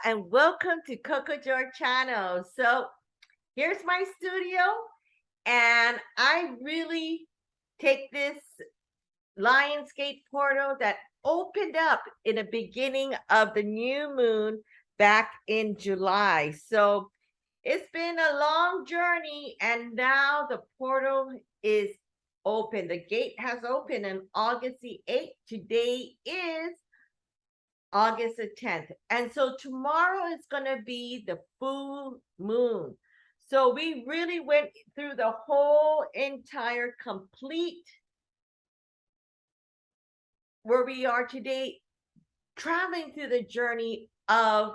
and welcome to Cocojor channel. So here's my studio, and I really take this Lionsgate portal that opened up in the beginning of the new moon back in July. So it's been a long journey, and now the portal is open. The gate has opened on August the 8th. Today is August the 10th. And so tomorrow is going to be the full moon. So we really went through the whole entire complete where we are today, traveling through the journey of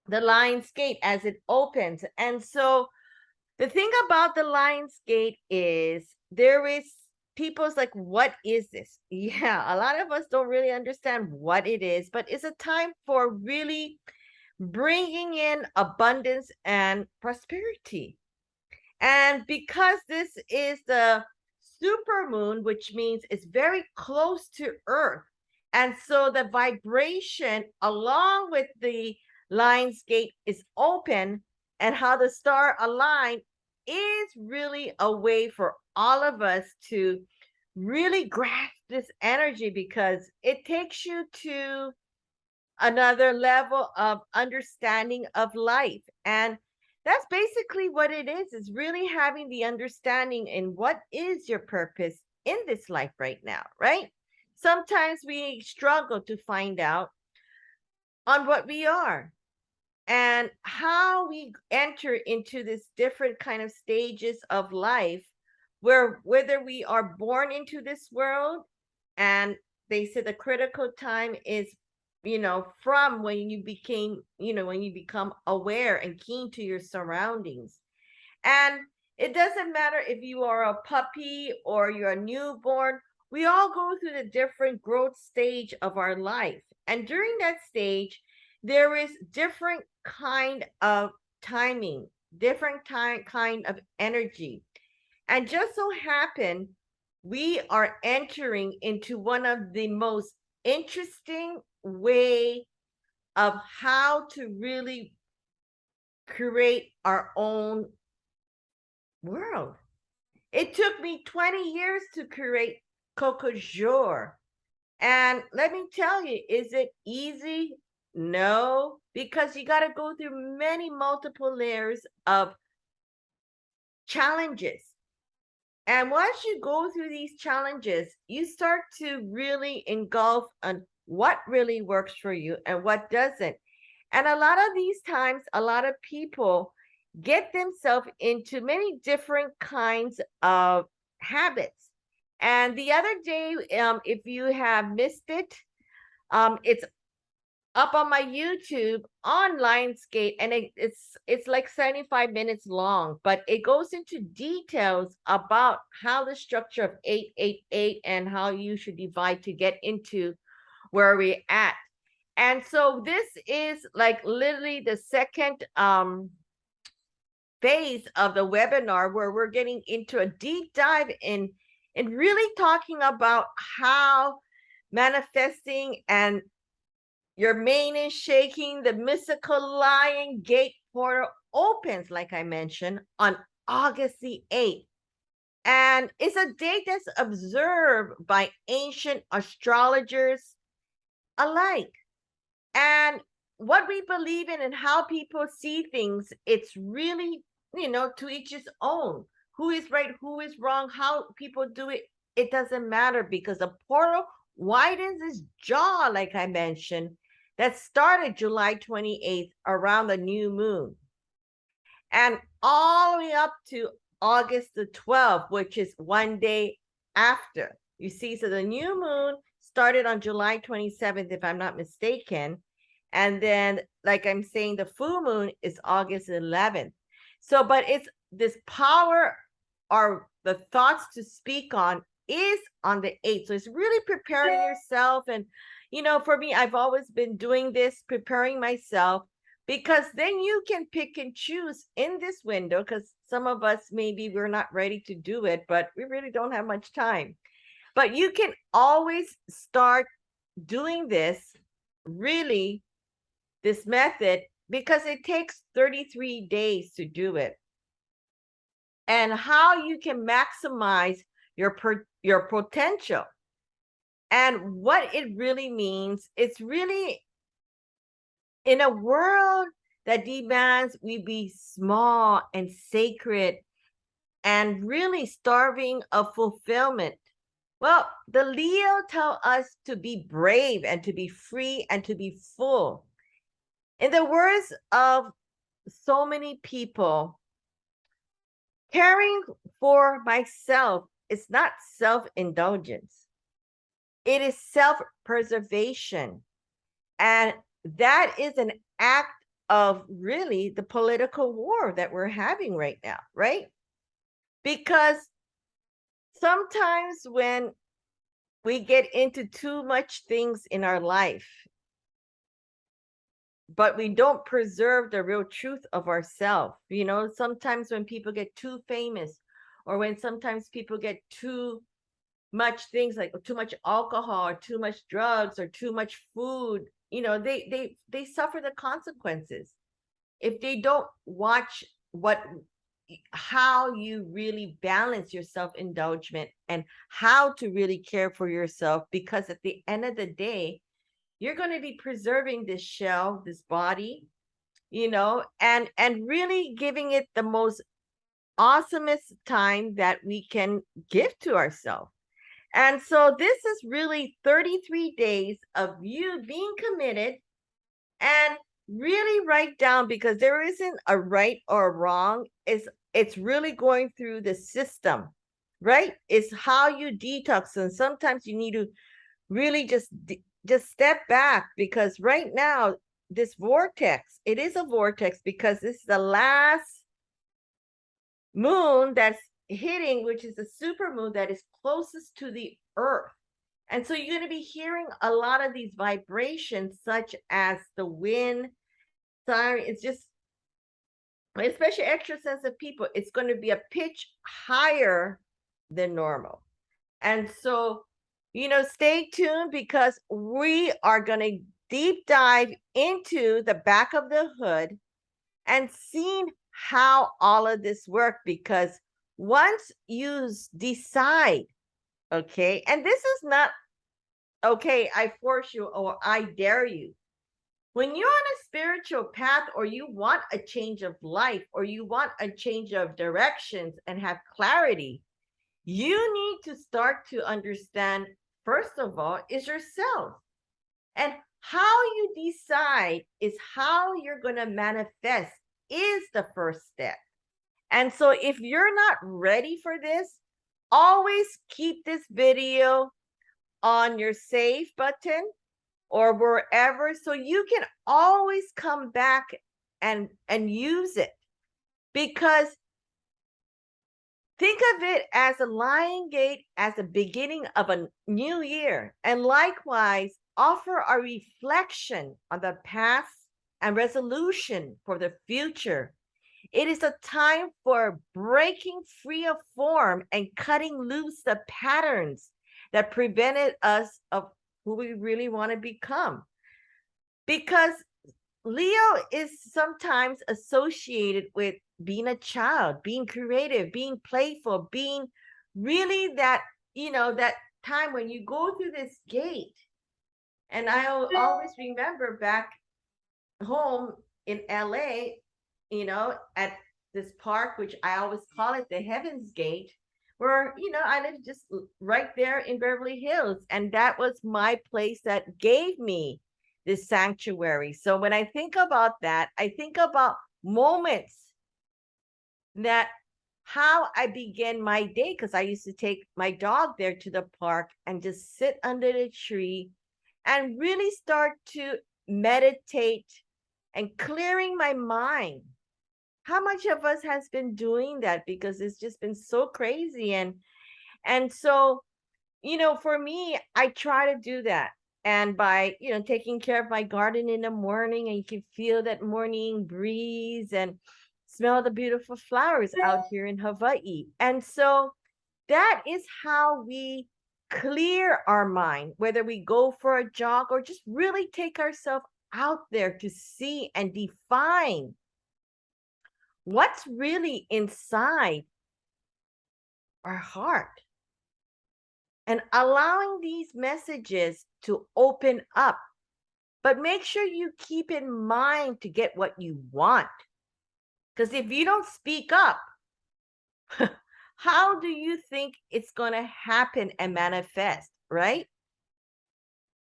the Lion's Gate as it opens. And so the thing about the Lion's Gate is there is people's like, what is this? Yeah, a lot of us don't really understand what it is, but it's a time for really bringing in abundance and prosperity. And because this is the super moon, which means it's very close to Earth, and so the vibration along with the Lion's Gate is open, and how the star align is really a way for all of us to really grasp this energy, because it takes you to another level of understanding of life. And that's basically what it is really having the understanding in what is your purpose in this life right now, right? Sometimes we struggle to find out on what we are and how we enter into this different kind of stages of life, where whether we are born into this world, and they say the critical time is from when you became when you become aware and keen to your surroundings. And it doesn't matter if you are a puppy or you're a newborn, we all go through the different growth stage of our life, and during that stage there is different kind of timing, different kind of energy. And just so happen we are entering into one of the most interesting way of how to really create our own world. It took me 20 years to create Cocojor. And let me tell you, is it easy? No, because you got to go through many multiple layers of challenges. And once you go through these challenges, you start to really engulf on what really works for you and what doesn't. And a lot of these times, a lot of people get themselves into many different kinds of habits. And the other day, if you have missed it, it's up on my YouTube on Lionsgate, and it's like 75 minutes long, but it goes into details about how the structure of 888 and how you should divide to get into where we're at. And so this is like literally the second phase of the webinar, where we're getting into a deep dive in really talking about how manifesting and your mane is shaking, the mystical Lion Gate portal opens, like I mentioned, on August the 8th. And it's a date that's observed by ancient astrologers alike. And what we believe in and how people see things, it's really, to each his own. Who is right, who is wrong, how people do it, it doesn't matter, because the portal widens its jaw, like I mentioned, that started July 28th around the new moon, and all the way up to August the 12th, which is one day after. You see, so the new moon started on July 27th, if I'm not mistaken. And then, like I'm saying, the full moon is August 11th. So, but it's this power, or the thoughts to speak on, is on the 8th. So it's really preparing yourself. And for me, I've always been doing this, preparing myself, because then you can pick and choose in this window, because some of us, maybe we're not ready to do it, but we really don't have much time. But you can always start doing this really this method because it takes 33 days to do it. And how you can maximize your potential. And what it really means, it's really in a world that demands we be small and sacred and really starving of fulfillment. Well, the Leo tell us to be brave and to be free and to be full. In the words of so many people, caring for myself is not self-indulgence. It is self-preservation. And that is an act of really the political war that we're having right now, right? Because sometimes when we get into too much things in our life, but we don't preserve the real truth of ourselves. You know, sometimes when people get too famous, or when sometimes people get too much things like too much alcohol or too much drugs or too much food, you know, they suffer the consequences if they don't watch how you really balance your self-indulgence and how to really care for yourself, because at the end of the day, you're going to be preserving this shell, this body, you know, and really giving it the most awesomest time that we can give to ourselves. And so this is really 33 days of you being committed, and really write down, because there isn't a right or a wrong. It's really going through the system, right? It's how you detox. And sometimes you need to really just step back, because right now this vortex, it is a vortex because this is the last moon that's hitting, which is the super moon that is closest to the earth. And so you're going to be hearing a lot of these vibrations, such as the wind, siren. It's just, especially extra sensitive people, it's going to be a pitch higher than normal. And so, you know, stay tuned, because we are going to deep dive into the back of the hood and seeing how all of this works. Because once you decide, okay, and this is not, okay, I force you or I dare you. When you're on a spiritual path, or you want a change of life, or you want a change of directions and have clarity, you need to start to understand, first of all, is yourself. And how you decide is how you're going to manifest is the first step. And so if you're not ready for this, always keep this video on your save button or wherever, so you can always come back and use it. Because think of it as a lion gate, as the beginning of a new year, and likewise offer a reflection on the past and resolution for the future. It is a time for breaking free of form and cutting loose the patterns that prevented us of who we really want to become. Because Leo is sometimes associated with being a child, being creative, being playful, being really that, you know, that time when you go through this gate. And I always remember back home in LA, you know, at this park, which I always call it the Heaven's Gate, where, you know, I live just right there in Beverly Hills. And that was my place that gave me this sanctuary. So when I think about that, I think about moments that how I began my day, because I used to take my dog there to the park and just sit under the tree and really start to meditate and clearing my mind. How much of us has been doing that? Because it's just been so crazy. And so, you know, for me, I try to do that. And by, you know, taking care of my garden in the morning, and you can feel that morning breeze and smell the beautiful flowers out here in Hawaii. And so that is how we clear our mind, whether we go for a jog or just really take ourselves out there to see and define what's really inside our heart, and allowing these messages to open up. But make sure you keep in mind to get what you want. Because if you don't speak up, how do you think it's going to happen and manifest, right?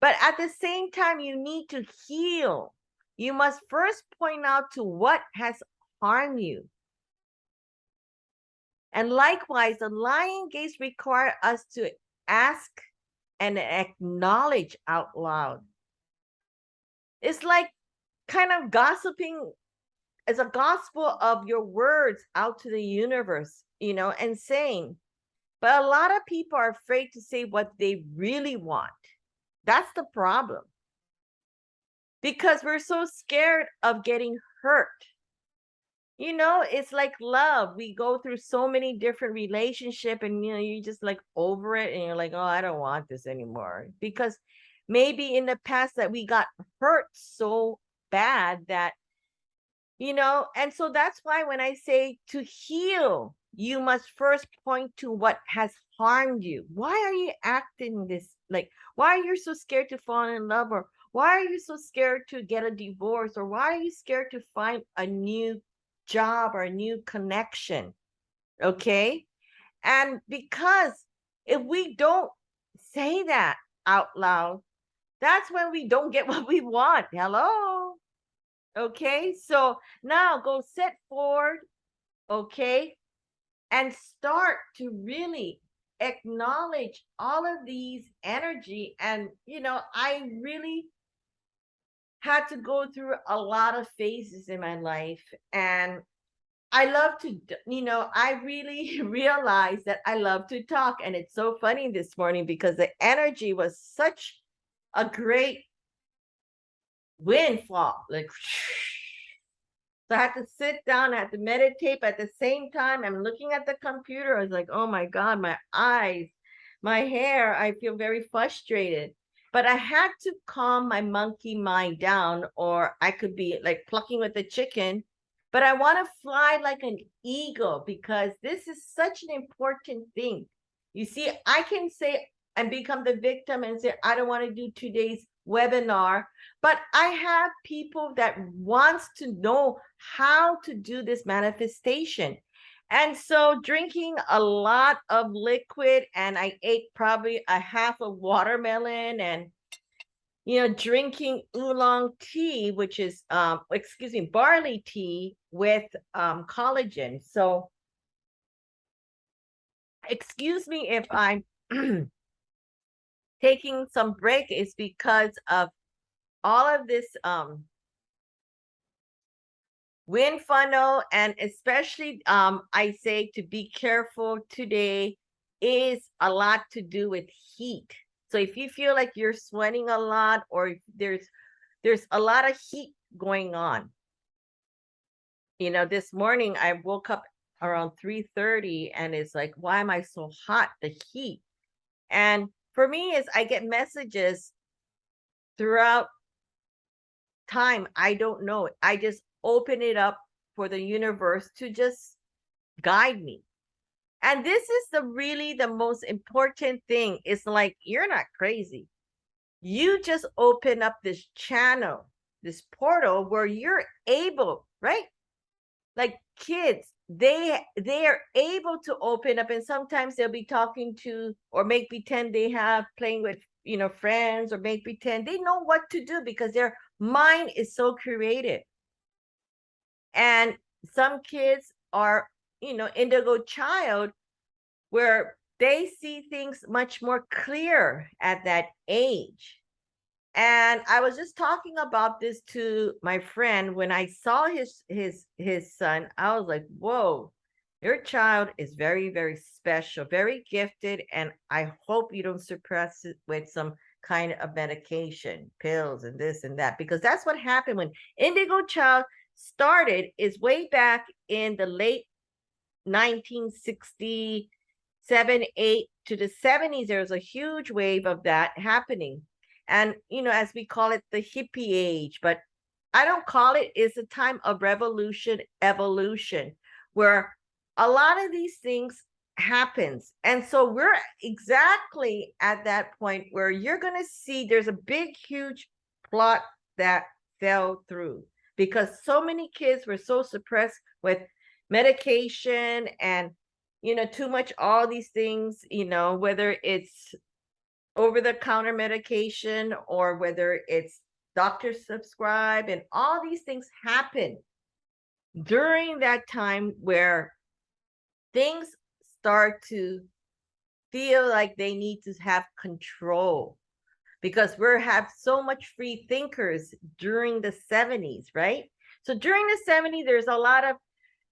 But at the same time, you need to heal. You must first point out to what has harmed you. And likewise, the lying gates require us to ask and acknowledge out loud. It's like kind of gossiping as a gospel of your words out to the universe, and saying, but a lot of people are afraid to say what they really want. That's the problem. Because we're so scared of getting hurt. It's like love. We go through so many different relationships, and you just like over it, and you're like, oh, I don't want this anymore. Because maybe in the past that we got hurt so bad that, and so that's why when I say to heal, you must first point to what has harmed you. Why are you acting this? Like, why are you so scared to fall in love? Or why are you so scared to get a divorce? Or why are you scared to find a new job or a new connection? Okay. And because if we don't say that out loud, that's when we don't get what we want. Hello. Okay. So now go set forward. Okay. And start to really acknowledge all of these energy. And, I really had to go through a lot of phases in my life, and I love to, I really realized that I love to talk. And it's so funny this morning because the energy was such a great windfall. Like, so I had to sit down, I had to meditate. But at the same time, I'm looking at the computer. I was like, oh my God, my eyes, my hair, I feel very frustrated. But I had to calm my monkey mind down, or I could be like plucking with a chicken. But I want to fly like an eagle, because this is such an important thing. You see, I can say and become the victim and say, I don't want to do today's webinar, but I have people that wants to know how to do this manifestation. And so drinking a lot of liquid, and I ate probably a half a watermelon, and drinking oolong tea, which is barley tea with collagen. So excuse me if I'm taking some break, is because of all of this wind funnel. And especially I say to be careful today is a lot to do with heat. So if you feel like you're sweating a lot, or there's a lot of heat going on. This morning I woke up around 3:30, and it's like, why am I so hot? The heat. And for me is I get messages throughout time. I don't know. I just open it up for the universe to just guide me. And this is the most important thing. It's like, you're not crazy. You just open up this channel, this portal where you're able, right? Like kids, they are able to open up, and sometimes they'll be talking to, or make pretend they have playing with, friends, or make pretend they know what to do because their mind is so creative. And some kids are, indigo child, where they see things much more clear at that age. And I was just talking about this to my friend when I saw his son. I was like, whoa, your child is very, very special, very gifted. And I hope you don't suppress it with some kind of medication, pills and this and that, because that's what happened when indigo child started, is way back in the late 1967, 8 to the 70s. There was a huge wave of that happening. And, as we call it, the hippie age, but I don't call it, it's a time of revolution, evolution, where a lot of these things happens. And so we're exactly at that point where you're going to see there's a big, huge plot that fell through because so many kids were so suppressed with medication and, too much, all these things, whether it's over-the-counter medication or whether it's doctor subscribe, and all these things happen during that time where things start to feel like they need to have control because we have so much free thinkers during the 70s, right? So during the 70s, there's a lot of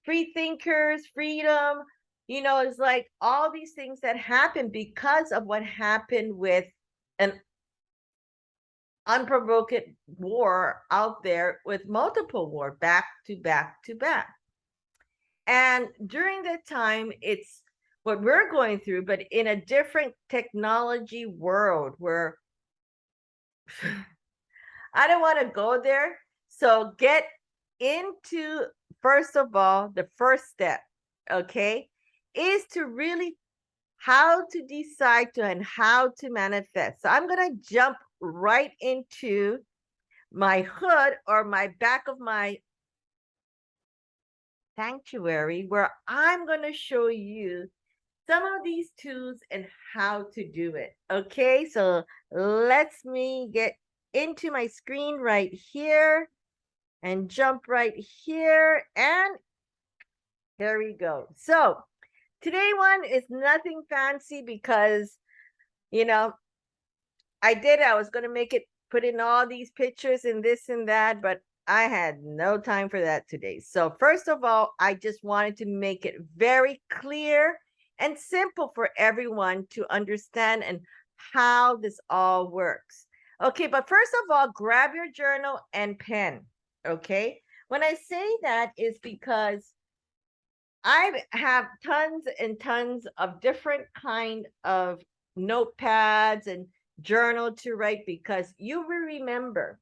free thinkers, freedom, it's like all these things that happen because of what happened with an unprovoked war out there with multiple war back to back to back. And during that time, it's what we're going through, but in a different technology world where I don't want to go there. So get into, first of all, the first step, okay, is to really how to decide to and how to manifest. So I'm going to jump right into my hood or my back of my sanctuary where I'm going to show you some of these tools and how to do it. Okay, so let's me get into my screen right here and jump right here, and here we go. So today one is nothing fancy because I was going to make it, put in all these pictures and this and that, but I had no time for that today. So first of all, I just wanted to make it very clear and simple for everyone to understand and how this all works. Okay, but first of all, grab your journal and pen, okay? When I say that is because I have tons and tons of different kind of notepads and journal to write because you will remember.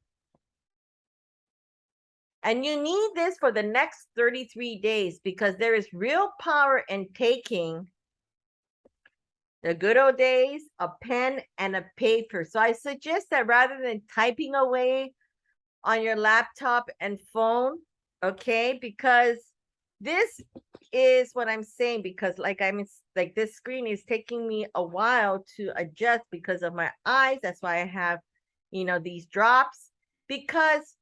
And you need this for the next 33 days because there is real power in taking the good old days, a pen and a paper. So I suggest that rather than typing away on your laptop and phone, okay, because this is what I'm saying, because like this screen is taking me a while to adjust because of my eyes. That's why I have, these drops, because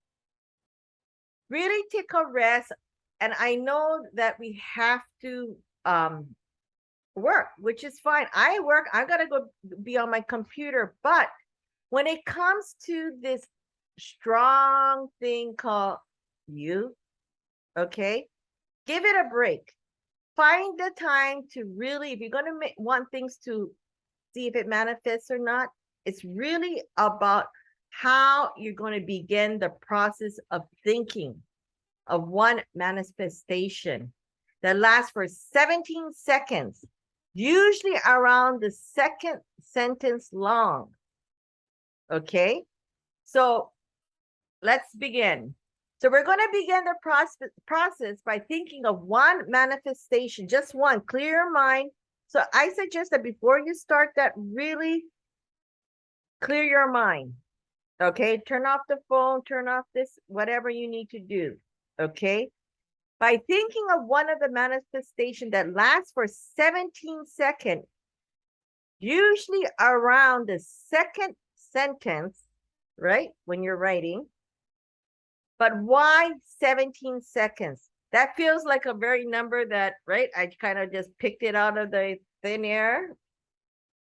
really take a rest. And I know that we have to work, which is fine. I work, I gotta go be on my computer. But when it comes to this strong thing called you, okay, give it a break. Find the time to really, if you're going to want things to see if it manifests or not, it's really about how you're going to begin the process of thinking of one manifestation that lasts for 17 seconds, usually around the second sentence long. Okay, so let's begin. So we're going to begin the process by thinking of one manifestation, just one. Clear your mind. So I suggest that before you start that, really clear your mind. Okay, turn off the phone, turn off this, whatever you need to do. Okay, by thinking of one of the manifestation that lasts for 17 seconds, usually around the second sentence, right, when you're writing. But why 17 seconds? That feels like a very number that, right, I kind of just picked it out of the thin air.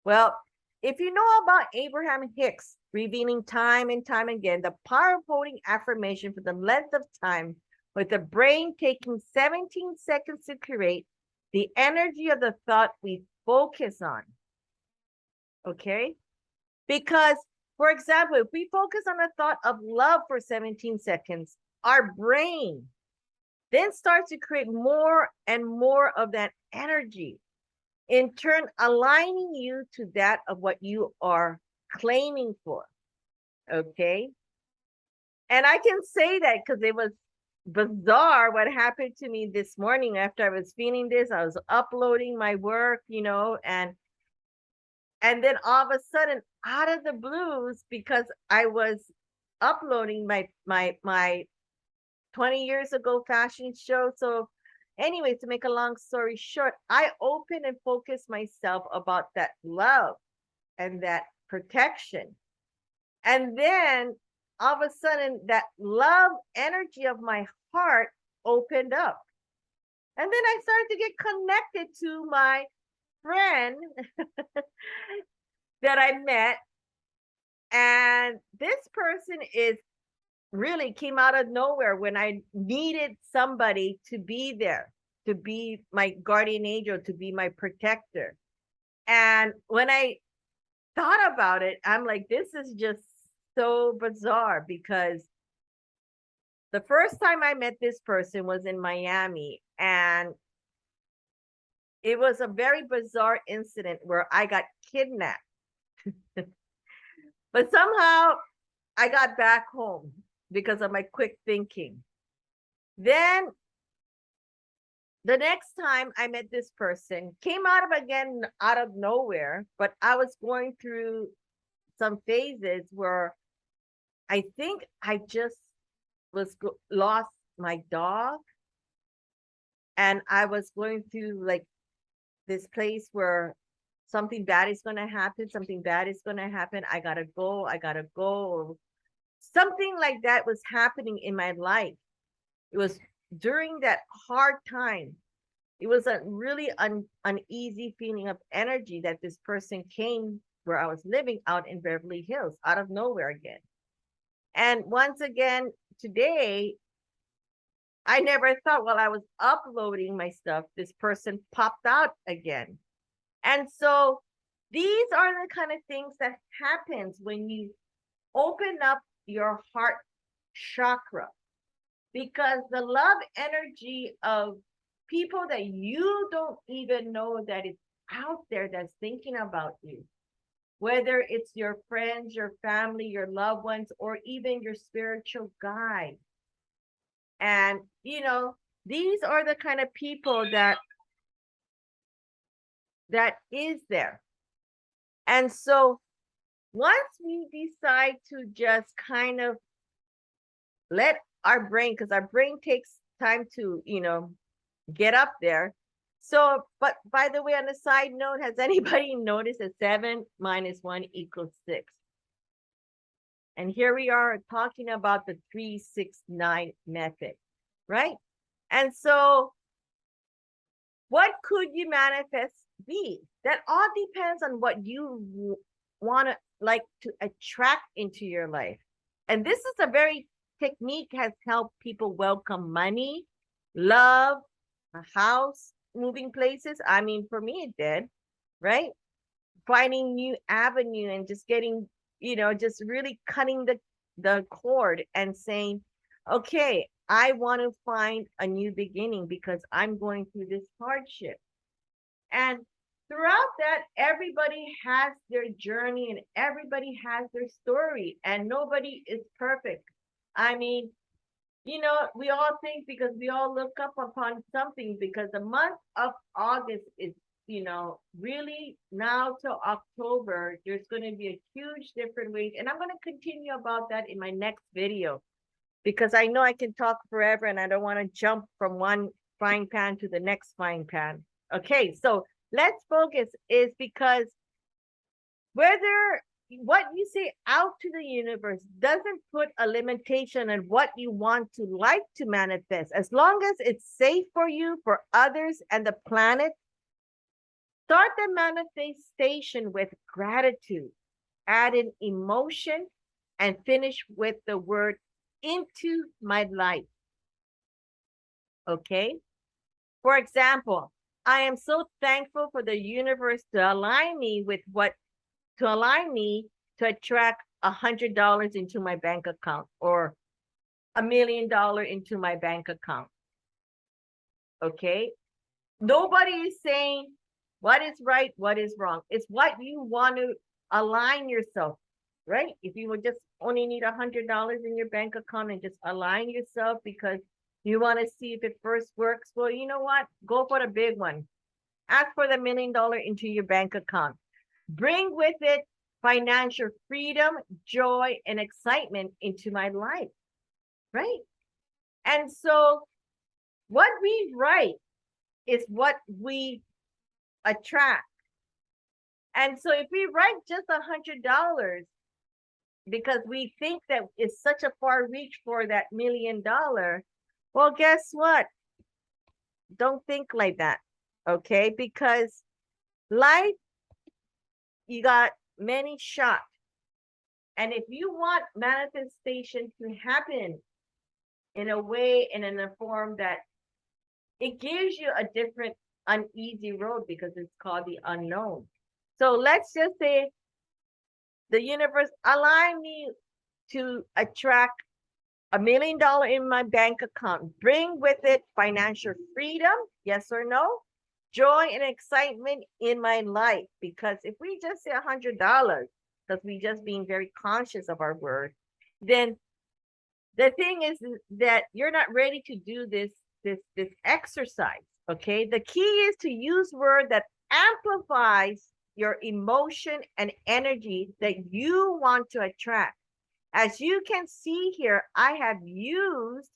Well, if you know about Abraham Hicks revealing time and time again the power of holding affirmation for the length of time, with the brain taking 17 seconds to create the energy of the thought we focus on. Okay? Because, for example, if we focus on the thought of love for 17 seconds, our brain then starts to create more and more of that energy, in turn aligning you to that of what you are claiming for. Okay. And I can say that because it was bizarre what happened to me this morning after I was feeling this. I was uploading my work, and then all of a sudden, out of the blues, because I was uploading my 20 years ago fashion show. So anyway, to make a long story short, I open and focus myself about that love and that protection. And then all of a sudden, that love energy of my heart opened up. And then I started to get connected to my friend that I met. And this person is really came out of nowhere when I needed somebody to be there, to be my guardian angel, to be my protector. And when I thought about it, I'm like, this is just so bizarre because the first time I met this person was in Miami, and it was a very bizarre incident where I got kidnapped. But somehow I got back home because of my quick thinking. Then the next time I met this person came out of nowhere, but I was going through some phases where I think I just lost my dog, and I was going through like this place where something bad is going to happen, I gotta go, or something like that was happening in my life. It was during that hard time. It was a really uneasy feeling of energy that this person came where I was living out in Beverly Hills, out of nowhere again. And once again, today, I never thought while I was uploading my stuff, this person popped out again. And so these are the kind of things that happens when you open up your heart chakra, because the love energy of people that you don't even know that is out there that's thinking about you, whether it's your friends, your family, your loved ones, or even your spiritual guide. And these are the kind of people that is there. And so once we decide to just kind of let our brain, because our brain takes time to get up there. So, but by the way, on a side note, has anybody noticed that 7 minus 1 equals 6? And here we are talking about the 3-6-9 method, right? And so what could you manifest be? That all depends on what you want to like to attract into your life. And this is a very technique has helped people welcome money, love, a house, moving places. I mean, for me, it did, right? Finding new avenue and just getting, just really cutting the cord and saying, okay, I want to find a new beginning because I'm going through this hardship. And throughout that, everybody has their journey and everybody has their story, and nobody is perfect. I mean, we all think, because we all look up upon something, because the month of August is, really now till October, there's going to be a huge different way. And I'm going to continue about that in my next video, because I know I can talk forever and I don't want to jump from one frying pan to the next frying pan. Okay, so let's focus is because whether what you say out to the universe doesn't put a limitation on what you want to like to manifest. As long as it's safe for you, for others, and the planet, start the manifestation with gratitude, add in emotion, and finish with the word into my life. Okay? For example, I am so thankful for the universe to align me to attract $100 into my bank account, or $1 million into my bank account. Okay? Nobody is saying what is right, what is wrong. It's what you want to align yourself, right? If you would just only need $100 in your bank account and just align yourself because you want to see if it first works. Well, you know what? Go for the big one. Ask for the $1 million into your bank account. Bring with it financial freedom, joy, and excitement into my life, right? And so what we write is what we attract. And so if we write just $100 because we think that it's such a far reach for that $1 million, well, guess what? Don't think like that, okay? Because life, you got many shots. And if you want manifestation to happen in a way and in a form that it gives you a different uneasy road because it's called the unknown. So let's just say the universe align me to attract $1 million in my bank account. Bring with it financial freedom, yes or no? Joy and excitement in my life. Because if we just say $100, because we just being very conscious of our word, then the thing is that you're not ready to do this exercise. Okay, the key is to use word that amplifies your emotion and energy that you want to attract. As you can see here, I have used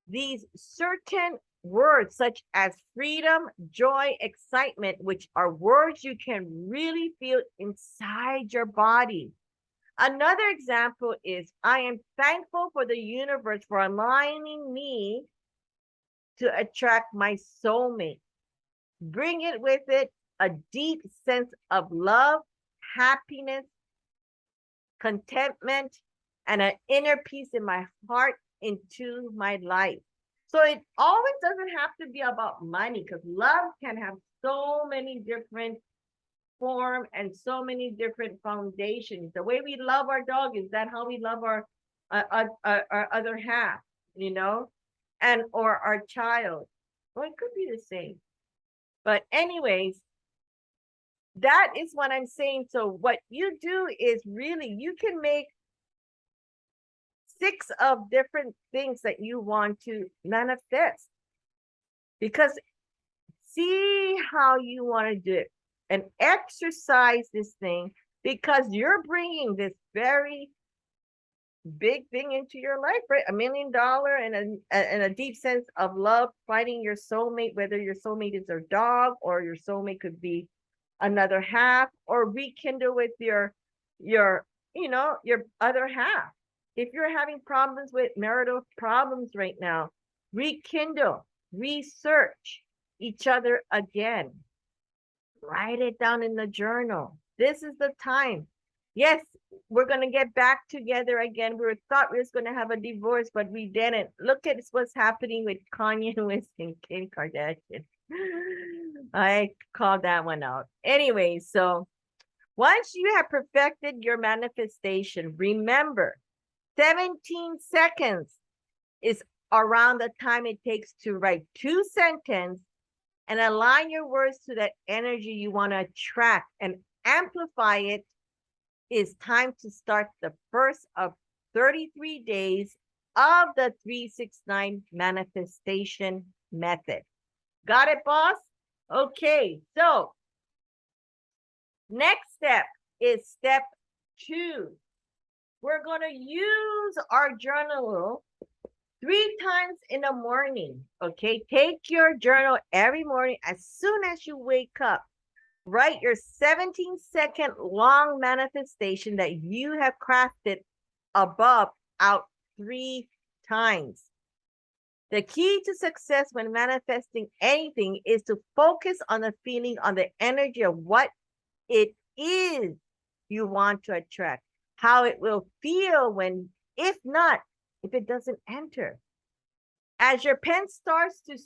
these certain words such as freedom, joy, excitement, which are words you can really feel inside your body. Another example is, I am thankful for the universe for aligning me to attract my soulmate. Bring it with it a deep sense of love, happiness, contentment, and an inner peace in my heart into my life. So it always doesn't have to be about money, because love can have so many different form and so many different foundations. The way we love our dog, is that how we love our other half, you know, and or our child? Well, it could be the same. But anyways, that is what I'm saying. So what you do is really, you can make 6 of different things that you want to manifest, because see how you want to do it and exercise this thing, because you're bringing this very big thing into your life, right? $1 million and a deep sense of love, finding your soulmate, whether your soulmate is your dog or your soulmate could be another half, or rekindle with your you know, your other half. If you're having problems with marital problems right now, rekindle, research each other again. Write it down in the journal. This is the time. Yes, we're going to get back together again. We thought we was going to have a divorce, but we didn't. Look at what's happening with Kanye West and Kim Kardashian. I called that one out. Anyway, so once you have perfected your manifestation, remember, 17 seconds is around the time it takes to write 2 sentences and align your words to that energy you want to attract and amplify it. Is time to start the first of 33 days of the 369 manifestation method. Got it, boss? Okay, so next step is step 2. We're going to use our journal 3 times in the morning. Okay, take your journal every morning as soon as you wake up. Write your 17-second long manifestation that you have crafted above out 3 times. The key to success when manifesting anything is to focus on the feeling, on the energy of what it is you want to attract, how it will feel when, if it doesn't enter. As your pen starts to,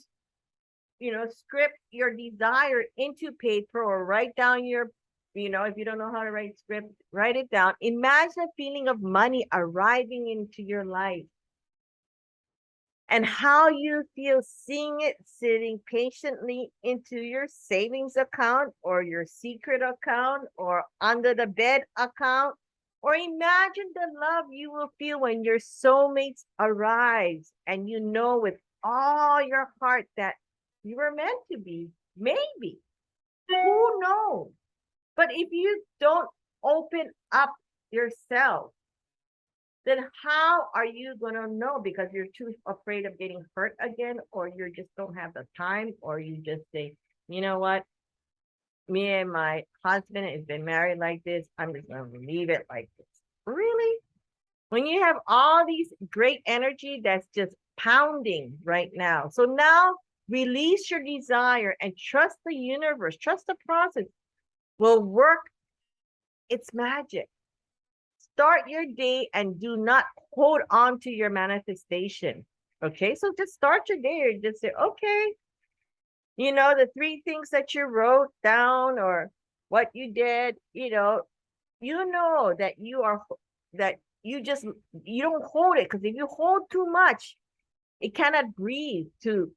script your desire into paper, or write down your, if you don't know how to write script, write it down. Imagine a feeling of money arriving into your life and how you feel seeing it sitting patiently into your savings account or your secret account or under the bed account. Or imagine the love you will feel when your soulmates arrives and you know with all your heart that you were meant to be. Maybe. Who knows? But if you don't open up yourself, then how are you going to know? Because you're too afraid of getting hurt again, or you just don't have the time, or you just say, you know what? Me and my husband has been married like this. I'm just going to leave it like this. Really? When you have all these great energy that's just pounding right now. So now release your desire and trust the universe, trust the process will work its magic. Start your day and do not hold on to your manifestation. Okay, so just start your day or just say, okay, you know, the 3 things that you wrote down or what you did, you know that you are, that you don't hold it, because if you hold too much, it cannot breathe to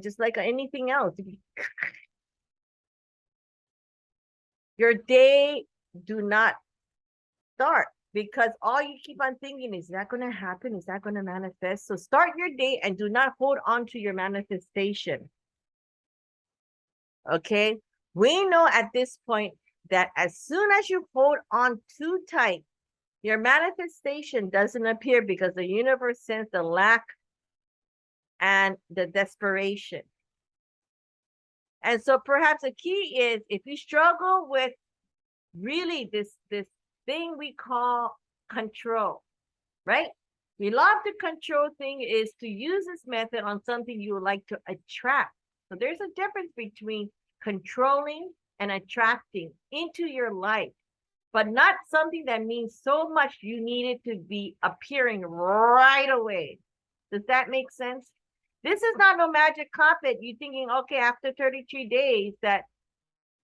just like anything else. Your day do not start, because all you keep on thinking is that going to happen? Is that going to manifest? So start your day and do not hold on to your manifestation. Okay, we know at this point that as soon as you hold on too tight, your manifestation doesn't appear, because the universe sends the lack and the desperation. And so perhaps the key is, if you struggle with really this thing we call control, right? We love to control thing is to use this method on something you would like to attract. So there's a difference between controlling and attracting into your life, but not something that means so much you need it to be appearing right away. Does that make sense? This is not no magic carpet. You thinking, okay, after 33 days that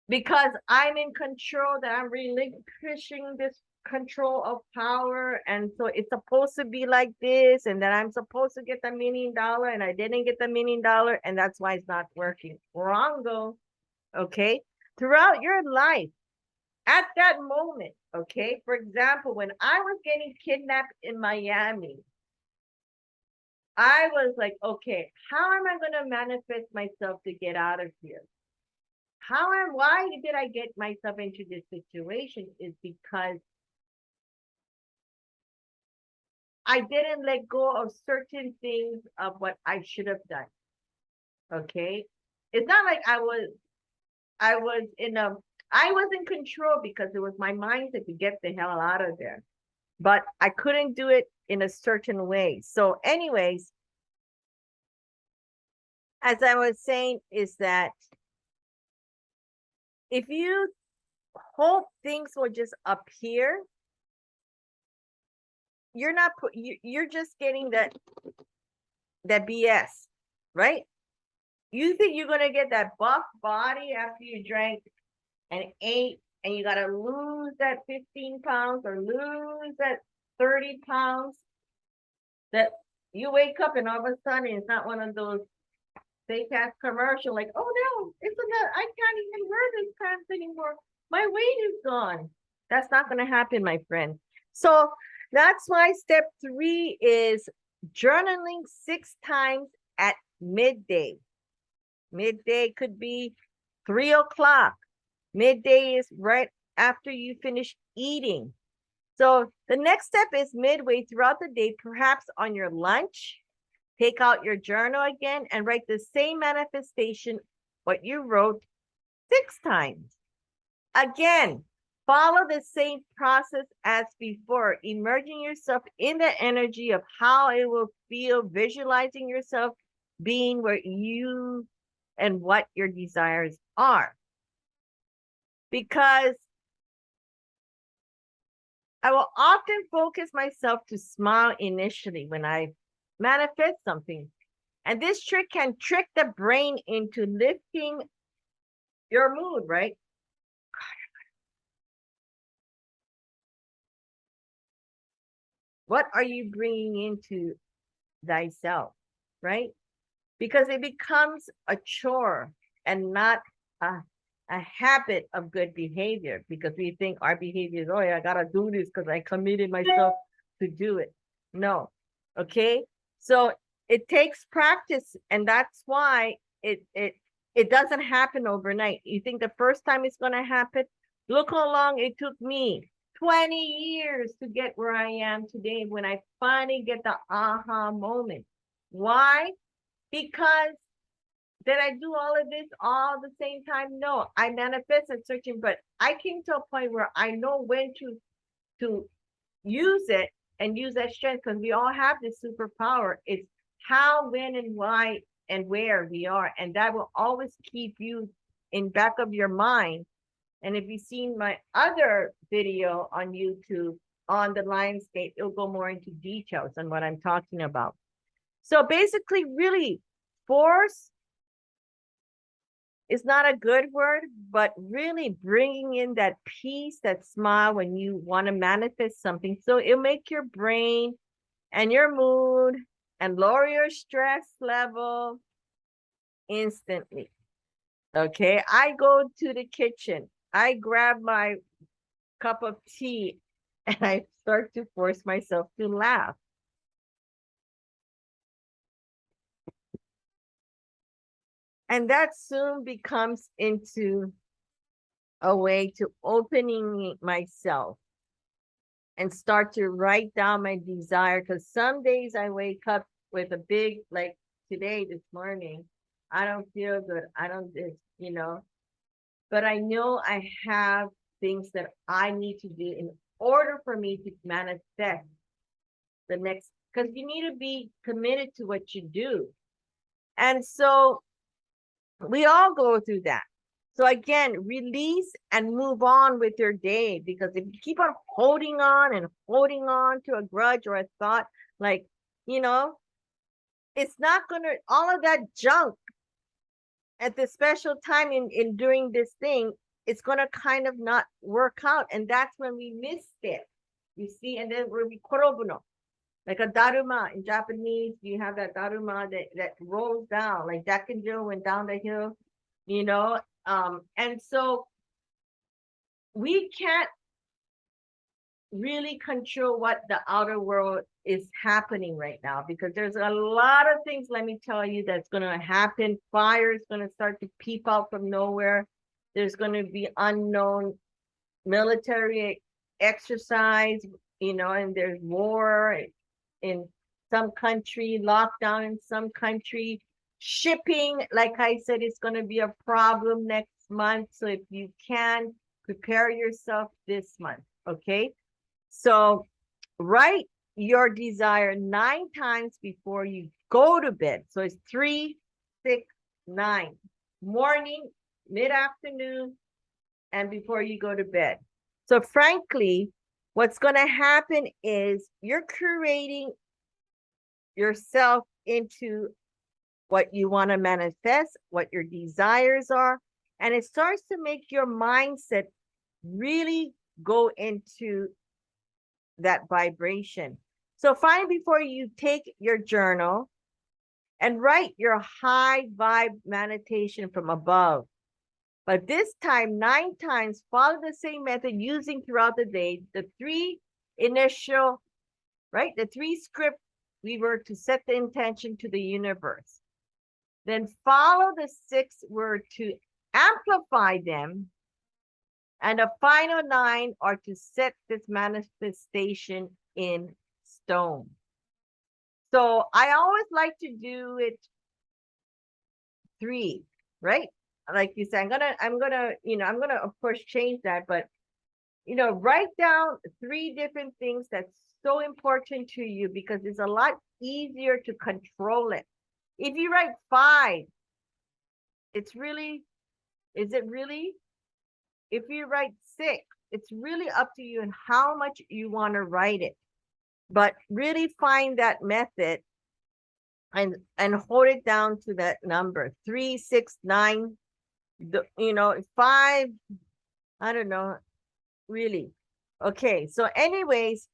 because I'm in control, that I'm relinquishing this control of power, and so it's supposed to be like this, and that I'm supposed to get the $1 million, and I didn't get the $1 million, and that's why it's not working. Wrongo. Okay, throughout your life, at that moment, okay, for example, when I was getting kidnapped in Miami, I was like, okay, how am I going to manifest myself to get out of here? Why did I get myself into this situation? Is because I didn't let go of certain things of what I should have done. Okay, it's not like I was in control, because it was my mindset to get the hell out of there, but I couldn't do it in a certain way. So anyways, as I was saying, is that if you hope things will just appear, you're just getting that BS, right? You think you're gonna get that buff body after you drank and ate, and you gotta lose that 15 pounds or lose that 30 pounds, that you wake up and all of a sudden it's not one of those fake ass commercial like, oh no, it's another, I can't even wear this pants anymore, my weight is gone. That's not going to happen, my friend. So that's why step 3 is journaling 6 times at midday. Midday could be 3 o'clock. Midday is right after you finish eating. So the next step is midway throughout the day, perhaps on your lunch. Take out your journal again and write the same manifestation, what you wrote, 6 times. Again, follow the same process as before, immersing yourself in the energy of how it will feel, visualizing yourself being where you and what your desires are. Because I will often focus myself to smile initially when I manifest something. And this trick can trick the brain into lifting your mood, right? What are you bringing into thyself, right? Because it becomes a chore and not a habit of good behavior, because we think our behavior is, oh yeah, I gotta do this because I committed myself to do it. No. Okay. So it takes practice, and that's why it doesn't happen overnight. You think the first time it's gonna happen? Look how long it took me. 20 years to get where I am today, when I finally get the aha moment. Why? Because did I do all of this all at the same time? No, I manifested searching, but I came to a point where I know when to use it and use that strength, because we all have this superpower. It's how, when, and why, and where we are, and that will always keep you in back of your mind. And if you've seen my other video on YouTube on the Lionscape, it'll go more into details on what I'm talking about. So basically, really, force is not a good word, but really bringing in that peace, that smile when you want to manifest something. So it'll make your brain and your mood and lower your stress level instantly. Okay, I go to the kitchen, I grab my cup of tea, and I start to force myself to laugh. And that soon becomes into a way to opening myself and start to write down my desire. Because some days I wake up with a big, like today, this morning, I don't feel good. I don't, you know, but I know I have things that I need to do in order for me to manifest the next, because you need to be committed to what you do. And so we all go through that. So again, release and move on with your day, because if you keep on holding on and holding on to a grudge or a thought, like, you know, it's not gonna, all of that junk at this special time in doing this thing, it's gonna kind of not work out. And that's when we missed it. You see, and then we're korobuno. Like a daruma in Japanese, you have that daruma that rolls down, like Dakenjo went down the hill, you know. And so we can't really control what the outer world is happening right now, because there's a lot of things, let me tell you, that's going to happen. Fire is going to start to peep out from nowhere. There's going to be unknown military exercise, you know, and there's war in some country, lockdown in some country. Shipping, like I said, is going to be a problem next month. So if you can, prepare yourself this month, okay? So write your desire 9 times before you go to bed. So it's 3, 6, 9. Morning, mid-afternoon, and before you go to bed. So frankly, what's going to happen is you're creating yourself into what you want to manifest, what your desires are, and it starts to make your mindset really go into that vibration. So find, before you take your journal and write your high vibe meditation from above. But this time, 9 times, follow the same method using throughout the day, the 3 initial, right? The 3 script we were to set the intention to the universe. Then follow the 6 were to amplify them. And the final 9 are to set this manifestation in stone. So I always like to do it 3, right? Like you said, I'm gonna, you know, I'm gonna of course change that, but you know, write down 3 different things that's so important to you, because it's a lot easier to control it. If you write 5, it's really, is it really? If you write 6, it's really up to you and how much you want to write it. But really find that method and hold it down to that number. 3, 6, 9, you know, 5, I don't know, really. Okay, so anyways,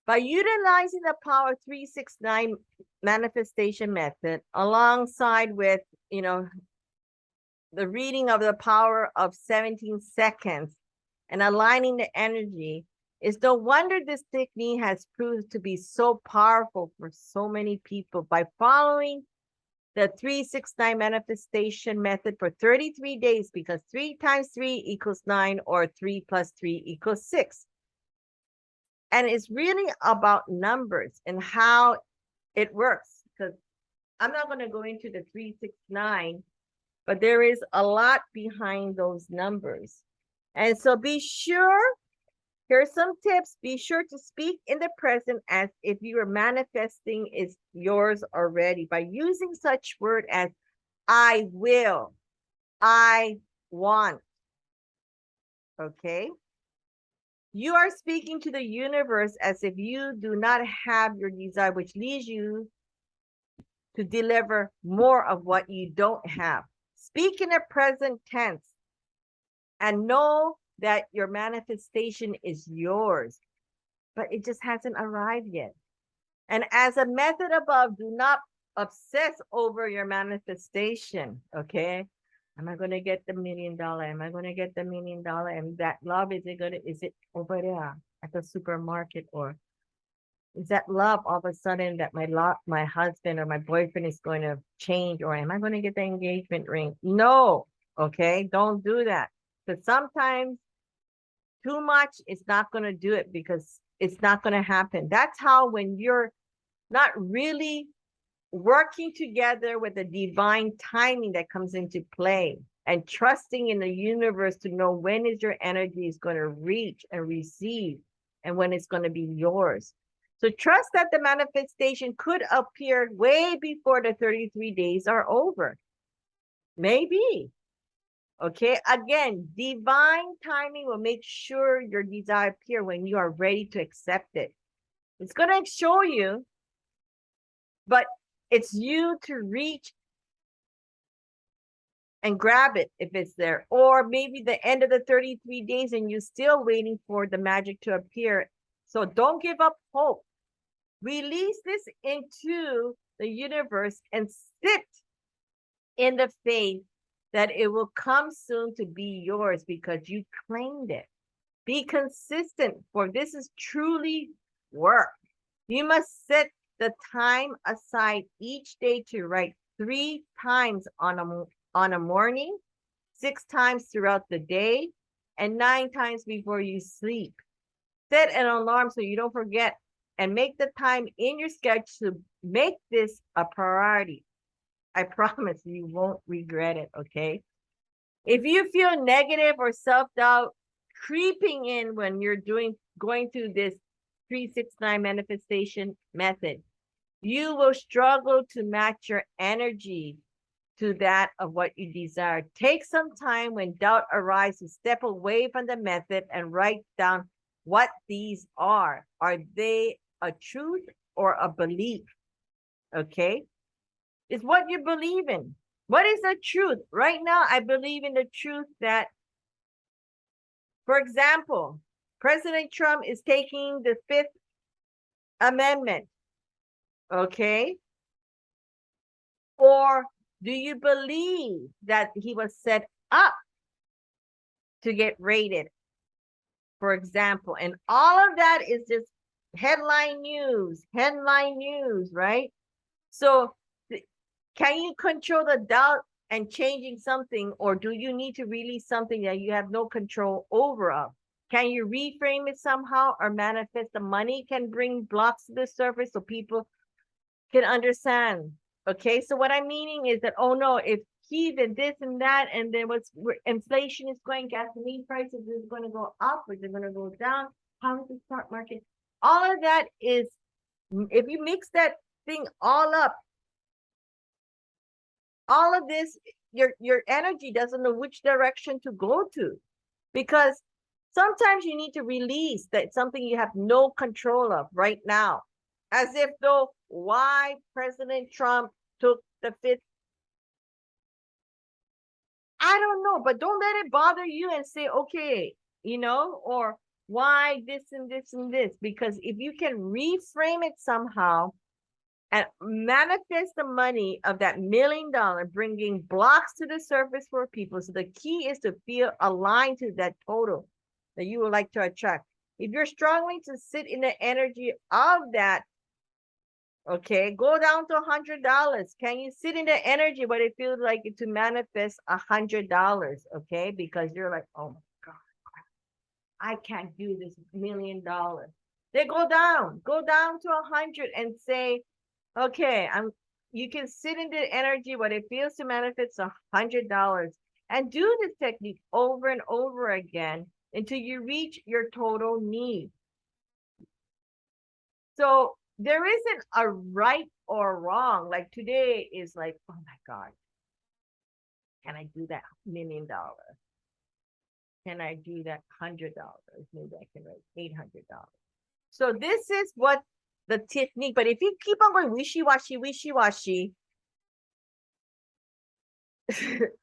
by utilizing the power 369 manifestation method alongside with, you know, the reading of the power of 17 seconds and aligning the energy, it's no wonder this technique has proved to be so powerful for so many people by following the 369 manifestation method for 33 days, because 3 times 3 equals 9, or 3 plus 3 equals 6. And it's really about numbers and how it works, because I'm not going to go into the 369, but there is a lot behind those numbers. And so be sure, here's some tips. Be sure to speak in the present as if you are manifesting is yours already by using such word as I will, I want. Okay? You are speaking to the universe as if you do not have your desire, which leads you to deliver more of what you don't have. Speak in the present tense and know that your manifestation is yours, but it just hasn't arrived yet. And as a method above, do not obsess over your manifestation, okay? Am I going to get the $1 million? Am I going to get the $1 million? And that love, is it over there at the supermarket? Or is that love all of a sudden that my husband or my boyfriend is going to change? Or am I going to get the engagement ring? No, okay? Don't do that. Because sometimes too much is not going to do it, because it's not going to happen. That's how, when you're not really working together with the divine timing that comes into play and trusting in the universe to know when is your energy is going to reach and receive and when it's going to be yours. So trust that the manifestation could appear way before the 33 days are over. Maybe. Okay, again, divine timing will make sure your desire appear when you are ready to accept it. It's going to show you, but it's you to reach and grab it if it's there. Or maybe the end of the 33 days and you're still waiting for the magic to appear. So don't give up hope. Release this into the universe and sit in the faith that it will come soon to be yours because you claimed it. Be consistent, for this is truly work. You must set the time aside each day to write 3 times on a morning, 6 times throughout the day, and 9 times before you sleep. Set an alarm so you don't forget, and make the time in your schedule to make this a priority. I promise you won't regret it, okay? If you feel negative or self-doubt creeping in when you're going through this 369 manifestation method, you will struggle to match your energy to that of what you desire. Take some time when doubt arises to step away from the method and write down what these are. Are they a truth or a belief? Okay? It's what you believe in. What is the truth? Right now, I believe in the truth that, for example, President Trump is taking the 5th Amendment. Okay? Or do you believe that he was set up to get raided, for example? And all of that is just headline news, right? So can you control the doubt and changing something, or do you need to release something that you have no control over of? Can you reframe it somehow or manifest the money can bring blocks to the surface so people can understand? Okay, so what I'm meaning is that, oh no, if he did this and that, and then inflation is going, gasoline prices is going to go up, or they're going to go down, how is the stock market? All of that is, if you mix that thing all up, all of this, your energy doesn't know which direction to go to, because sometimes you need to release that something you have no control of right now, as if though why President Trump took the 5th. I don't know, but don't let it bother you and say, okay, or why this and this and this, because if you can reframe it somehow and manifest the money of that $1 million, bringing blocks to the surface for people. So the key is to feel aligned to that total that you would like to attract. If you're struggling to sit in the energy of that, okay, go down to $100. Can you sit in the energy, but it feels like to manifest $100, okay? Because you're like, oh my God, I can't do this $1 million. They go down to 100 and say, okay, you can sit in the energy, but it feels to manifest $100, and do this technique over and over again until you reach your total need. So there isn't a right or wrong. Like today is like, oh my God, can I do that $1 million? Can I do that $100? Maybe I can write $800. So this is what the technique, but if you keep on going wishy-washy,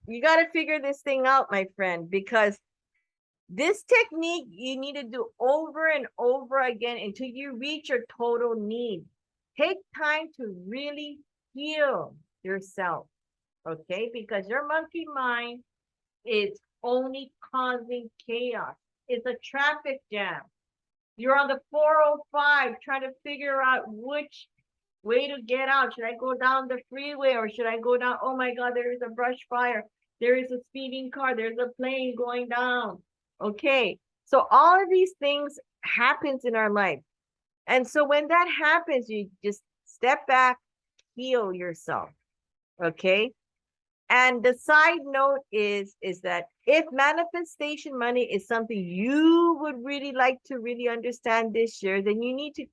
you got to figure this thing out, my friend, because this technique you need to do over and over again until you reach your total need. Take time to really heal yourself, okay? Because your monkey mind is only causing chaos. It's a traffic jam. You're on the 405 trying to figure out which way to get out. Should I go down the freeway or should I go down? Oh my God, there is a brush fire. There is a speeding car. There's a plane going down. Okay, so all of these things happens in our life. And so when that happens, you just step back, heal yourself. Okay. And the side note is that if manifestation money is something you would really like to really understand this year, then you need to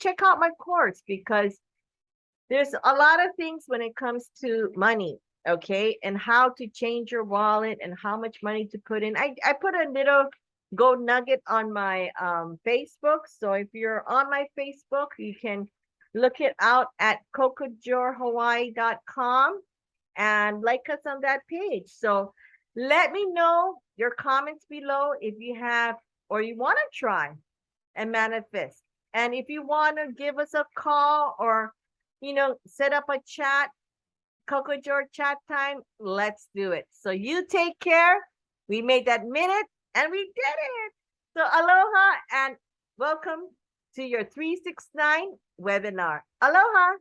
check out my course, because there's a lot of things when it comes to money, okay, and how to change your wallet and how much money to put in. I put a little gold nugget on my Facebook. So if you're on my Facebook, you can look it out at cocojorhawaii.com and like us on that page. So let me know your comments below if you have or you want to try and manifest. And if you want to give us a call or, set up a chat, Cocojor chat time, let's do it. So you take care. We made that minute and we did it. So aloha and welcome to your 369 webinar. Aloha.